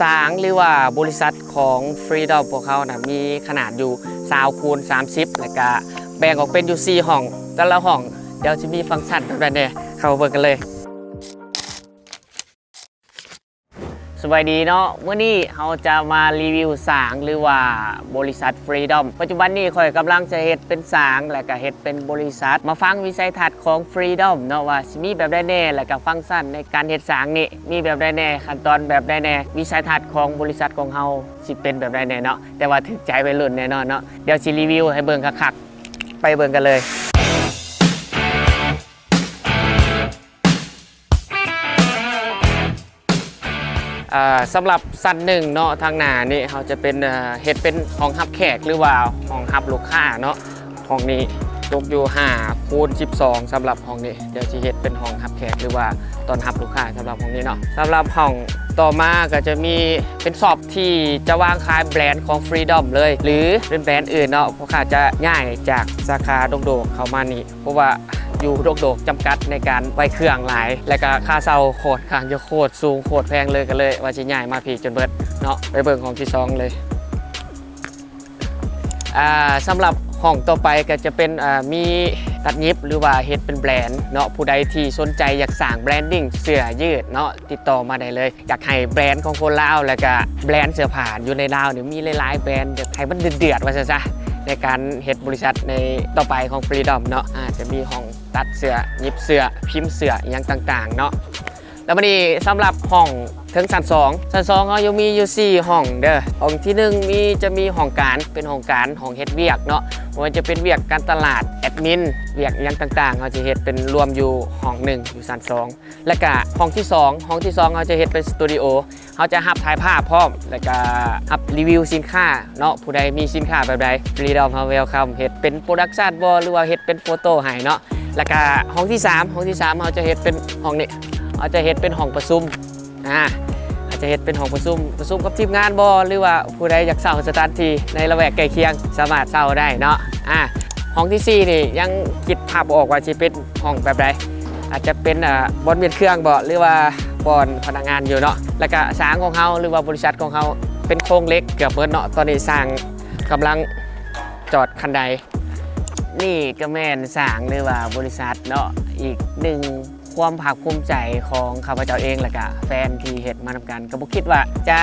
สางหรือว่าบริษัทของ Freedom พวกเขานะมีขนาดอยู่20 คูณ 30แล้วก็แบ่งออกเป็นอยู่4ห้องแต่ละห้องเดี๋ยวจะมีฟังก์ชันแบบนี้เข้าเบิ่งกันเลยสวัสดีเนาะวันนี้เราจะมารีวิวสางหรือว่าบริษัท Freedom ปัจจุบันนี้ข่อยกำลังจะเฮ็ดเป็นสางและก็เฮ็ดเป็นบริษัทมาฟังวิสัยทัศน์ของ Freedom เนาะว่ามีแบบใดแน่และก็ฟังก์ชันในการเฮ็ดสางนี่มีแบบใดแน่ขั้นตอนแบบใดแน่วิสัยทัศน์ของบริษัทของเฮาสิเป็นแบบใดแน่เนาะแต่ว่าถึกใจวัยรุ่นแน่นอนเนาะเดี๋ยวสิรีวิวให้เบิ่งคักๆไปเบิ่งกันเลยสำหรับสั้นหนึ่งเนาะทางหน้านี่เขาจะเป็นเฮ็ดเป็นห้องรับแขกหรือว่าห้องรับลูกค้าเนาะห้องนี้ยกอยู่5 คูณ 12สำหรับห้องนี้เดี๋ยวจะเฮ็ดเป็นห้องรับแขกหรือว่าตอนรับลูกค้าสำหรับห้องนี้เนาะสำหรับห้องต่อมาก็จะมีเป็นช็อปที่จะวางขายแบรนด์ของ Freedom เลยหรือเป็นแบรนด์อื่นเนาะเพราะเขาจะง่ายจากสาขาโดกๆเข้ามานี่เพราะว่าอยู่โดกๆจำกัดในการไว้เครื่องหลายและก็ค่าเช่าโคตรข้างจะโคตรสูงโคตรแพงเลยกันเลยว่าจะใหญ่มาผีจนเบิดเนาะไปเบิ่งของที่2เลยสำหรับห้องต่อไปก็จะเป็นมีตัดเย็บหรือว่าเฮ็ดเป็นแบรนด์เนาะผู้ใดที่สนใจอยากสร้างแบรนดิ้งเสื้อยืดเนาะติดต่อมาได้เลยอยากให้แบรนด์ของคนลาวแล้วก็แบรนด์เสื้อผ้าอยู่ในลาวเนี่ยมีหลายๆแบรนด์อยากให้มันเดือดๆว่าซะในการเฮ็ดบริษัทในต่อไปของ Freedom เนาะจะมีห้องตัดเสื้อเย็บเสื้อพิมพ์เสื้ออย่างต่างๆเนาะแล้ววันนี้สำหรับห้องถึงชั้น2เขายังมีอยู่4ห้องเด้อห้องที่1จะมีห้องการเป็นห้องการห้องเฮ็ดเวียกเนาะมันจะเป็นเวียกการตลาดแอดมินเวียกอย่างต่างๆเขาจะเฮ็ดเป็นรวมอยู่ห้อง1อยู่ชั้น2แล้วก็ห้องที่2เขาจะเฮ็ดเป็นสตูดิโอเขาจะรับถ่ายภาพพร้อมแล้วก็รับรีวิวสินค้าเนาะผู้ใดมีสินค้าแบบใด Freedom เฮาเวลคัมเฮ็ดเป็นโปรดักชั่นบ่หรือว่าเฮ็ดเป็นโฟโต้ให้เนาะแล้วก็ห้องที่3เขาจะเฮ็ดเป็นห้องนี้เขาจะเฮ็ดเป็นห้องประชุมอาจจะเฮ็ดเป็นห้องประชุมกับทีมงานบอหรือว่าผู้ใดอยากเช่าสถานที่ในละแวกใกล้เคียงสามารถเช่าได้เนาะห้องที่4นี่ยังคิดภาพออกว่าจะเป็นห้องแบบใดอาจจะเป็นบอนเวียนเครื่องบ่หรือว่าบอนพนักงานอยู่เนาะแล้วก็สร้างของเขาหรือว่าบริษัทของเขาเป็นโครงเหล็กเกือบเบิดเนาะตอนนี้สร้างกำลังจอดคันใดนี่ก็แม่นสร้างหรือว่าบริษัทเนาะอีกหนึ่งความภาคภูมิใจของข้าพเจ้าเองและก็แฟนที่เฮ็ดมานำกันก็บ่คิดว่าจะ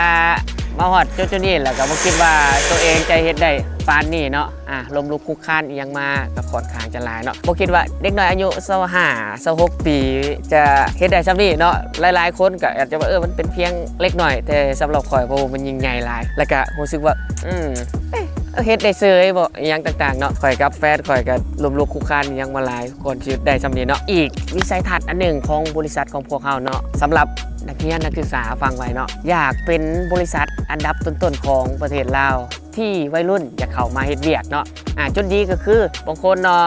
มาฮอดจุดนี้แล้วก็บ่คิดว่าตัวเองจะเฮ็ดได้ปานนี้เนาะล้มลุกคลุกคลานอีหยังมาก็ค่อนข้างจะหลายเนาะบ่คิดว่าเด็กน้อยอายุ25 26ปีจะเฮ็ดได้ซำนี้เนาะหลายๆคนก็อาจจะว่ามันเป็นเพียงเล็กน้อยแต่สำหรับข่อยเพราะมันยิ่งใหญ่หลายแล้วก็รู้สึกว่าเฮ็ดได้เซยบ่อีหยังต่างๆเนาะข่อยกับแฟนข่อยก็ล้มลุกคลุกคลานอีหยังมาหลายก่อนสิได้ซำนี้เนาะอีกวิสัยทัศน์อันหนึ่งของบริษัทของพวกเขาเนาะสำหรับนักเรียนนักศึกษาฟังไว้เนาะอยากเป็นบริษัทอันดับต้นๆของประเทศลาวที่วัยรุ่นอยากเข้ามาเฮ็ดเวียกเนาะจุดดีก็คือบางคนเนาะ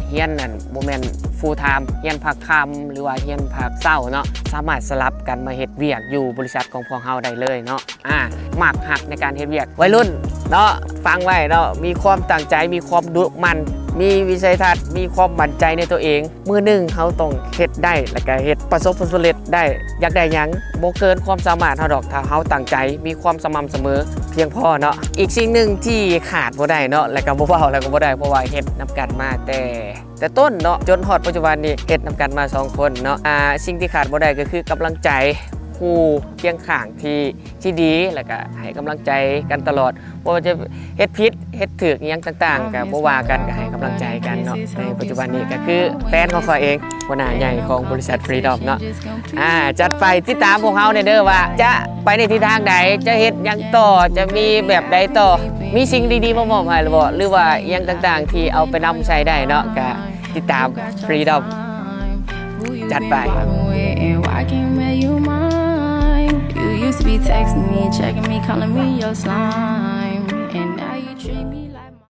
เฮียนนั่นบ่แม่น full time เฮียนพักค่ำหรือว่าเฮียนพักเช้าเนาะสามารถสลับกันมาเฮ็ดเวียกอยู่บริษัทของพวกเฮาได้เลยเนาะมักหักในการเฮ็ดเวียกวัยรุ่นเนาะฟังไว้เนาะมีความตั้งใจมีความดุมันมีวิสัยทัศน์มีความมั่นใจในตัวเองมือหนึ่งเขาต้องเฮ็ดได้แล้วก็เฮ็ดประสบผลสำเร็จได้อยากได้หยังบ่เกินความสามารถเฮาดอกถ้าเฮาตั้งใจมีความสม่ำเสมอเพียงพอเนาะอีกสิ่งหนึ่งที่ขาดบ่ได้เนาะแล้วก็บ่เว้าแล้วก็บ่ได้เพราะว่าเฮ็ดนำกันมาแต่ต้นเนาะจนฮอดปัจจุบันนี้เฮ็ดนำกันมา2คนเนาะสิ่งที่ขาดบ่ได้ก็คือกำลังใจคู่เคียงข้างที่ดีแล้วก็ให้กำลังใจกันตลอดว่าจะเฮ็ดผิดเฮ็ดถูกอย่างต่างๆก็บ่ว่ากันก็ให้กำลังใจกันเนาะในปัจจุบันนี้ก็คือแฟนของข้อยเองหัวหน้าใหญ่ของบริษัท Freedom เนาะจัดไปติดตามพวกเฮาเด้อว่าจะไปในทิศทางใดจะเฮ็ดหยังต่อจะมีแบบใดต่อมีสิ่งดีๆมามอบให้หรือบ่หรือว่าอย่างต่างๆที่เอาไปนำใช้ได้เนาะก็ติดตาม Freedom จัดไปYou used to be texting me, checking me, calling me your sign.